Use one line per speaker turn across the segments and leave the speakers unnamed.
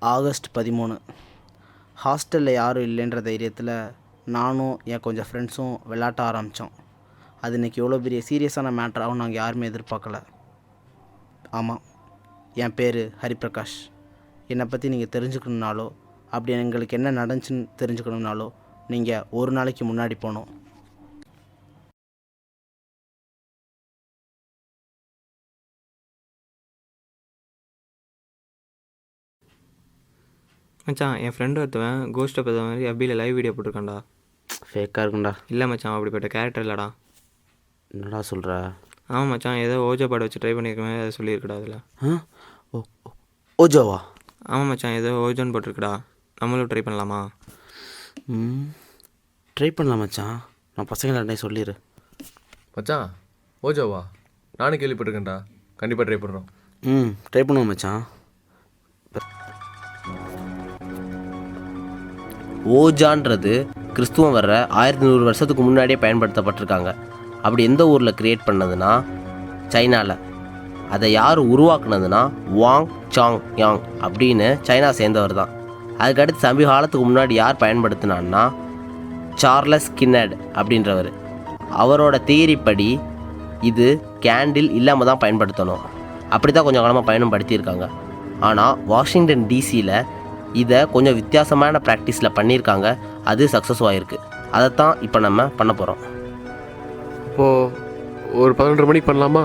August 13 ஹாஸ்டலில் யாரும் இல்லைன்ற தைரியத்தில் நானும் என் கொஞ்சம் ஃப்ரெண்ட்ஸும் விளையாட்ட ஆரம்பித்தோம். அது இன்றைக்கி எவ்வளோ பெரிய சீரியஸான மேட்டராகவும் நாங்கள் யாருமே எதிர்பார்க்கல. ஆமாம், என் பேர் ஹரிபிரகாஷ். என்னை பற்றி நீங்கள் தெரிஞ்சுக்கணுன்னாலோ அப்படி எங்களுக்கு என்ன நடந்துச்சுன்னு தெரிஞ்சுக்கணுன்னாலோ நீங்கள் ஒரு நாளைக்கு முன்னாடி போகணும்.
மச்சான், என் ஃப்ரெண்டு ஒருத்தவன் கோஸ்ட்டை பார்த்த மாதிரி எஃபியில் லைவ் வீடியோ போட்டிருக்கான்டா.
ஃபேக்காக இருக்குண்டா.
இல்லை மச்சான், அப்படிப்பட்ட கேரக்டர் இல்லைடா.
என்னடா சொல்கிற?
ஆமாம் மச்சான், ஏதோ ஓஜோ பாட வச்சு ட்ரை பண்ணியிருக்கேன், அதை சொல்லியிருக்கடா அதில்.
ஓஜோவா?
ஆமாம் மச்சான், ஏதோ ஓஜோன்னு போட்டிருக்கடா. நம்மளும் ட்ரை பண்ணலாமா?
ட்ரை பண்ணலாம் மச்சான். நான் பசங்களாண்டே சொல்லிடு.
மச்சான், ஓஜோவா? நானும் கேள்விப்பட்டிருக்கேன்டா. கண்டிப்பாக ட்ரை பண்ணுறோம்.
ட்ரை பண்ணுவோம் மச்சான்.
ஓஜான்றது கிறிஸ்துவம் வர்ற 1100 வருஷத்துக்கு முன்னாடியே பயன்படுத்தப்பட்டிருக்காங்க. அப்படி எந்த ஊரில் க்ரியேட் பண்ணதுன்னா சைனாவில். அதை யார் உருவாக்குனதுன்னா வாங் சாங் யாங் அப்படின்னு சைனா சேர்ந்தவர் தான். அதுக்கடுத்து சமீப காலத்துக்கு முன்னாடி யார் பயன்படுத்தினான்னா சார்லஸ் கின்னட் அப்படின்றவர். அவரோட தியரிப்படி இது கேண்டில் இல்லாமல் தான் பயன்படுத்தணும். அப்படி தான் கொஞ்சம் காலமாக பயன்படுத்தியிருக்காங்க. ஆனால் வாஷிங்டன் டிசியில் இதை கொஞ்சம் வித்தியாசமான ப்ராக்டிஸில் பண்ணியிருக்காங்க. அது சக்ஸஸ் ஆகிருக்கு. அதைத்தான் இப்போ நம்ம பண்ண போகிறோம்.
இப்போது ஒரு 11:30 மணிக்கு பண்ணலாமா?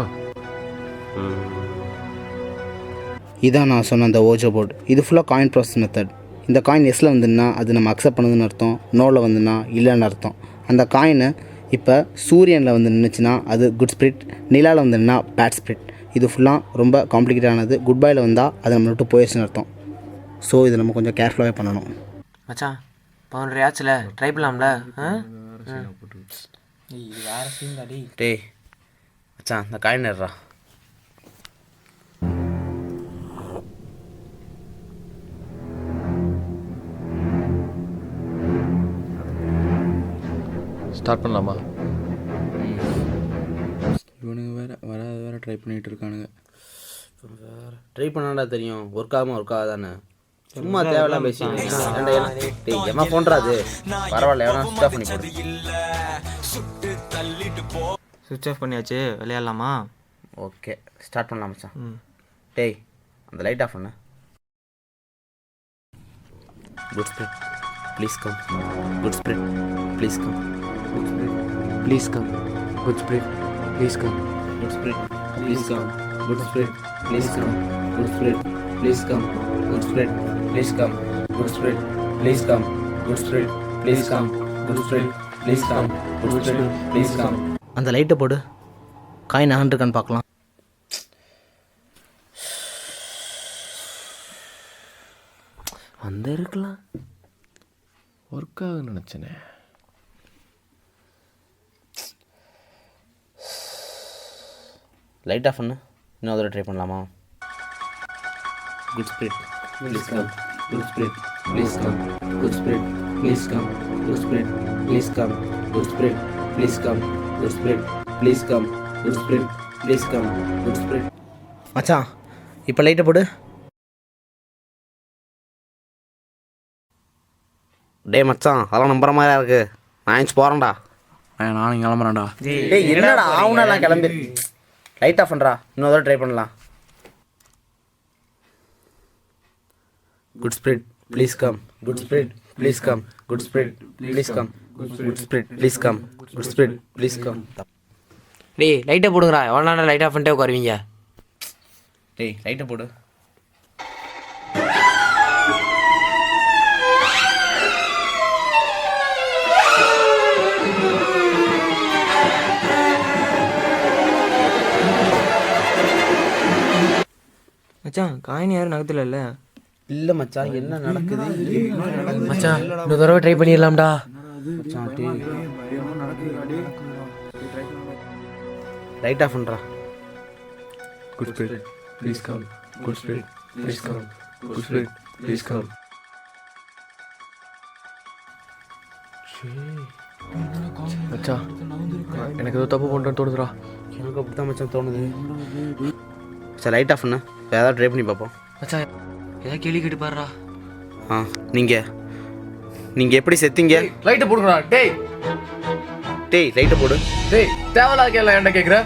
இதான் நான் சொன்ன அந்த ஓஜோ போர்டு. இது ஃபுல்லாக காயின் ப்ராசஸ் மெத்தட். இந்த காயின் எஸ்ஸில் வந்துன்னா அது நம்ம அக்செப்ட் பண்ணுதுன்னு அர்த்தம். நோவில் வந்துன்னா இல்லைன்னு அர்த்தம். அந்த காயினை இப்போ சூரியனில் வந்து நின்றுச்சுன்னா அது குட் ஸ்பிரிட், நிலாவில் வந்துன்னா பேட் ஸ்பிரிட். இது ஃபுல்லாக ரொம்ப காம்ப்ளிகேட்டானது. குட் பாயில் வந்தால் அது நம்ம விட்டு போயிடுச்சுன்னு அர்த்தம். ஸோ இதை நம்ம கொஞ்சம் கேர்ஃபுல்லாகவே பண்ணணும்.
மச்சான், 11 ஆச்சுல, ட்ரை பண்ணலாம்ல?
வேறு சீன் தாடி.
டேய் மச்சான், இந்த காயின் ஏறா.
ஸ்டார்ட் பண்ணலாமா?
இவனுங்க வேறு ட்ரை பண்ணிகிட்டு இருக்கானுங்க. ட்ரை பண்ணாண்டா தெரியும். ஒர்க் ஆகாதானே? சும்மா தேவையில்லாம் பேசி எம்மா ஃபோன்றாது. பரவாயில்ல, எவனா சுவிச் ஆஃப் பண்ணி போடு.
சுவிட்ச் ஆஃப் பண்ணியாச்சு, விளையாடலாமா?
ஓகே, ஸ்டார்ட் பண்ணலாம் மச்சான். டேய், அந்த லைட் ஆஃப் பண்ணு. Good spirit please come. Good spirit please come. Good spirit please come. Good spirit please come. Good spirit please come. Good spirit please come. Good spirit please come. Good spirit please come. Good spirit please come. Good spirit please come. Good spirit please come. Good spirit please come. அந்த லைட்டை போடு. Coin ஆகிருக்கான்னு பார்க்கலாம்.
அந்த இருக்கலாம். Work ஆகுன்னு நினச்சேனே.
Light off பண்ணு. இன்னும் அதில் ட்ரை பண்ணலாமா? Good spirit please come. Good spirit please come. Good spirit please come. Good spirit please come. Good spirit please come. Good spirit please come. Good spirit please come. Good spirit. மச்சான், இப்போ லைட்டை போடு. டே மச்சான், அதெல்லாம் நம்புற மாதிரியா இருக்கு. நான் ஏஞ்சி போகிறேன்டா.
நானும் கிளம்புறேன்டா.
டேய் என்னடா ஆகுனாலாம் கிளம்பி. லைட் ஆஃப் பண்ணுறா. இன்னும் தடவை ட்ரை பண்ணலாம். Good spirit please come. Good spirit please come. Good spirit please come. Good spirit please come. Good spirit please come.
டேய், லைட்டை போடுங்கடா. எவ்வளோ நேரம் லைட் ஆஃப் பண்ணிட்டே உட்காருவீங்க?
டேய் லைட்டை போடு.
மச்சான், காயின் யாரும் நகத்துல இல்லை.
இல்லை மச்சான், என்ன நடக்குது?
மச்சான், இன்னொரு தடவை ட்ரை பண்ணிடலாம்டா.
லைட் ஆஃப் பண்ணுறா.
Good spirit please come. Good spirit please come. Good spirit please come. மச்சான், எனக்கு ஏதோ தப்பு பண்ணுறேன்னு தோணுதுடா.
எனக்கு அப்படி தான் மச்சான் தோணுது. சரி லைட் ஆஃப் பண்ணு. வேறு ஏதாவது ட்ரை பண்ணி பார்ப்போம்.
மச்சான், ஏதாவது கேள்வி கேட்டு பாருடா.
நீங்கள் எப்படி செத்தீங்க?
லைட்டை போடுங்கடா. டேய்
டேய் லைட்டை போடு.
டேய் தேவையில்லாத கேள்வி என்ன கேட்குற?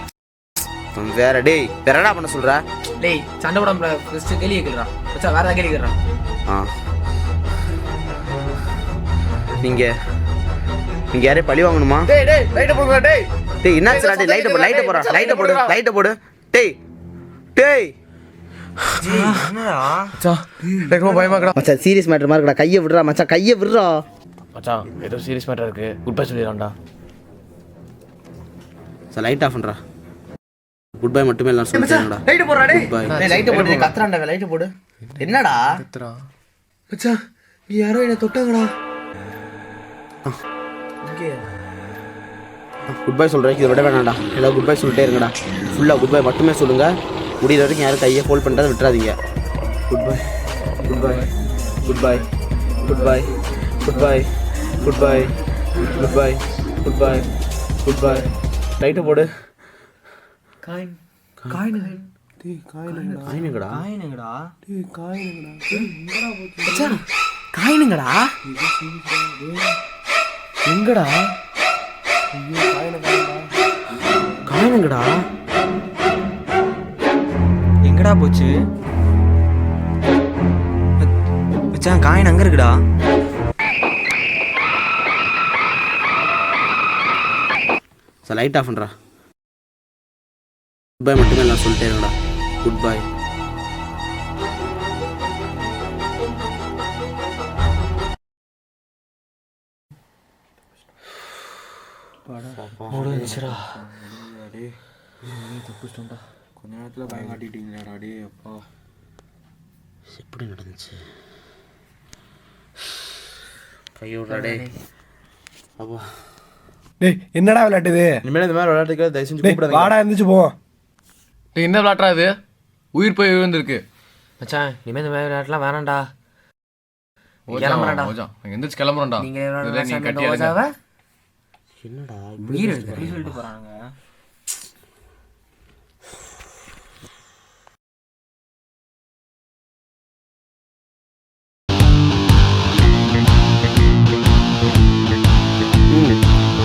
வேற என்னடா பண்ண சொல்கிற?
டேய் சண்டை போடாம ஃபர்ஸ்ட் கேள்வி கேட்குறா மச்சான், வேற ஏதாவது கேள்வி கேட்குறான்.
நீங்கள் யாரையும் பழி வாங்கணுமா?
டேய் லைட்டை போடுங்கடா. டேய்
என்னாச்சுடா? டேய் லைட்டை போடு. டேய்
மச்சான் எனக்கு பயமாக்கடா.
மச்சான் சீரியஸ் மேட்டர் மாதிரி இருக்கடா. கையை விடுறா மச்சான், கையை விடுறா.
மச்சான் ஏதோ சீரியஸ் மேட்டர் இருக்கு. குட் பை சொல்லிடலாம்டா.
சார் லைட் ஆஃப் பண்ணுறா. குட் பை மட்டுமே எல்லாம் சொல்லிட்டேன்டா.
லைட்டை போடுறா. டேய்
குட் பை.
லைட்டை போடு, கத்துறான்டா, லைட்டை போடு. என்னடா
மச்சான் நீ யாரோ என்ன தொட்டாங்கடா.
குட் பை சொல்கிறேன். இதை விட வேணாம்டா. எல்லாம் குட் பை சொல்லிட்டே இருங்கடா. ஃபுல்லாக குட் பை மட்டுமே சொல்லுங்கள். முடிகிற வரைக்கும் யாரும் கையை ஹோல்ட் பண்ணுறதை விட்டுறாதீங்க. Good bye good bye good bye good bye good bye good bye good bye good bye good bye. லைட்டை போடு. காயினுங்கடா.
காயினுங்கடா.
எங்கடா காயினுங்கடா?
எங்கடா போச்சு மச்சான்? காயின் அங்கே இருக்குடா.
சார் லைட் ஆஃப் பண்ணுறா. குட் பை மட்டுமே எல்லாம் சொல்லிட்டே இருங்கடா. Goodbye.
முடிஞ்சிரா.
தப்பிச்சிட்டோம்டா. கொஞ்ச நேரத்தில் பயம் காட்டிட்டீங்களாடா. டே அப்பா
எப்படி நடந்துச்சு? கையோடா டே. அப்பா
டேய் என்னடா விளையாட்டுது?
இனிமேல் இந்த மாதிரி விளையாட்டுக்கு தயவு செஞ்சு
டேய்
கூப்பிடாதீங்க.
வாடா இருந்துச்சு போவோம்.
டேய் என்ன விளையாட்டுறா இது? உயிர் போய் விழுந்திருக்கு.
மச்சான் இனிமே இந்த மாதிரி விளையாட்டுலாம் வேணாம்டா.
ஓஜா
கிளம்புறேன்டா.
ஓஜா எந்திரிச்சு கிளம்புறோம்டா.
நீங்க
இதில் நீ கட்டி
ஓஜாவை
என்னடா
உயிர் எடுத்து சொல்லிட்டு போறாங்க.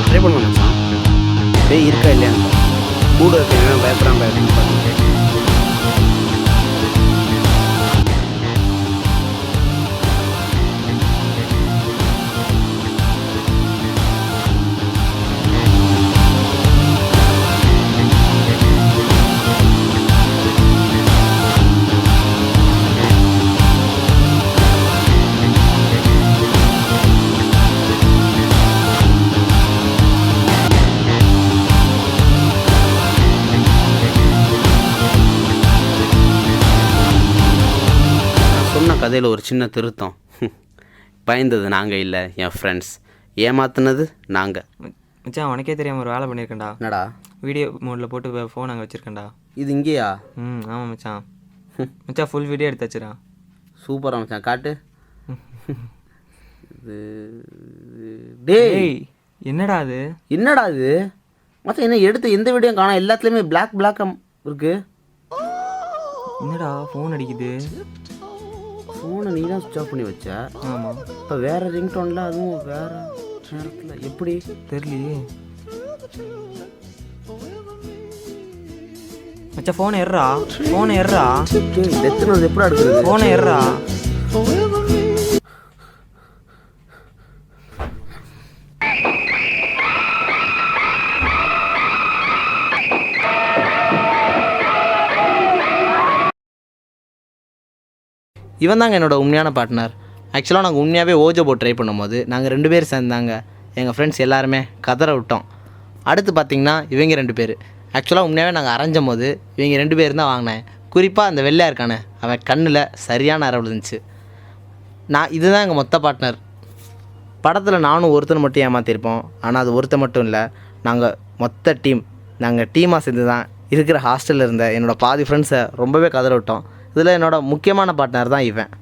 ட்ரை பண்ணுவோம் மச்சான். டேய் இருக்கா இல்லையா? கூட இருக்க பயப்படாம பாருங்க. கதையில் ஒரு சின்ன திருத்தம். பயந்தது நாங்கள் இல்லை, என் ஃப்ரெண்ட்ஸ். ஏமாத்துனது நாங்கள்.
மச்சான் உனக்கே தெரியாமல் ஒரு வேலை பண்ணியிருக்கேன்டா.
என்னடா?
வீடியோ மோடில் போட்டு ஃபோன் அங்கே வச்சுருக்கேன்டா.
இது இங்கேயா?
ஆமாம் மச்சான். மச்சான் ஃபுல் வீடியோ எடுத்து வச்சுடா.
சூப்பராக மச்சான் காட்டு. டேய்
என்னடா அது?
என்னடா இது மச்சான்? என்ன எடுத்து எந்த வீடியோ காணோம், எல்லாத்துலேயுமே பிளாக் இருக்கு.
என்னடா ஃபோன் அடிக்குது?
ஃபோனை நீ தான் சுவிட்ச் ஆஃப் பண்ணி வச்ச.
ஆமாம்.
இப்போ வேறு ரிங்டோனில், அதுவும் வேறு நேரத்தில் எப்படி
தெரியலையே மச்சான். ஃபோனை எர்றா.
எத்தனை எப்படி எடுக்கிறது?
ஃபோனை எர்றா.
இவன் தாங்க என்னோட உண்மையான பார்ட்னர். ஆக்சுவலாக நாங்கள் உண்மையாகவே ஓஜோ போட் ட்ரை பண்ணும்போது நாங்கள் 2 பேர் சேர்ந்தாங்க. எங்கள் ஃப்ரெண்ட்ஸ் எல்லாருமே கதற விட்டோம். அடுத்து பார்த்திங்கன்னா இவங்க 2 பேர். ஆக்சுவலாக உண்மையாகவே நாங்கள் அரைஞ்சும் போது இவங்க 2 பேர் தான் வாங்கினேன். குறிப்பாக அந்த வெள்ளையா இருக்கானே, அவன் கண்ணில் சரியான அறை விழுந்துச்சு. இதுதான் எங்கள் மொத்த பார்ட்னர். படத்தில் நானும் ஒருத்தனை மட்டும் ஏமாற்றிருப்போம். ஆனால் அது ஒருத்தர் மட்டும் இல்லை, நாங்கள் மொத்த டீம். நாங்கள் டீமாக சேர்ந்து தான் இருக்கிற ஹாஸ்டலில் இருந்த என்னோடய பாதி ஃப்ரெண்ட்ஸை ரொம்பவே கதற விட்டோம். இதில் என்னோடய முக்கியமான பார்ட்னர் தான் இவன்.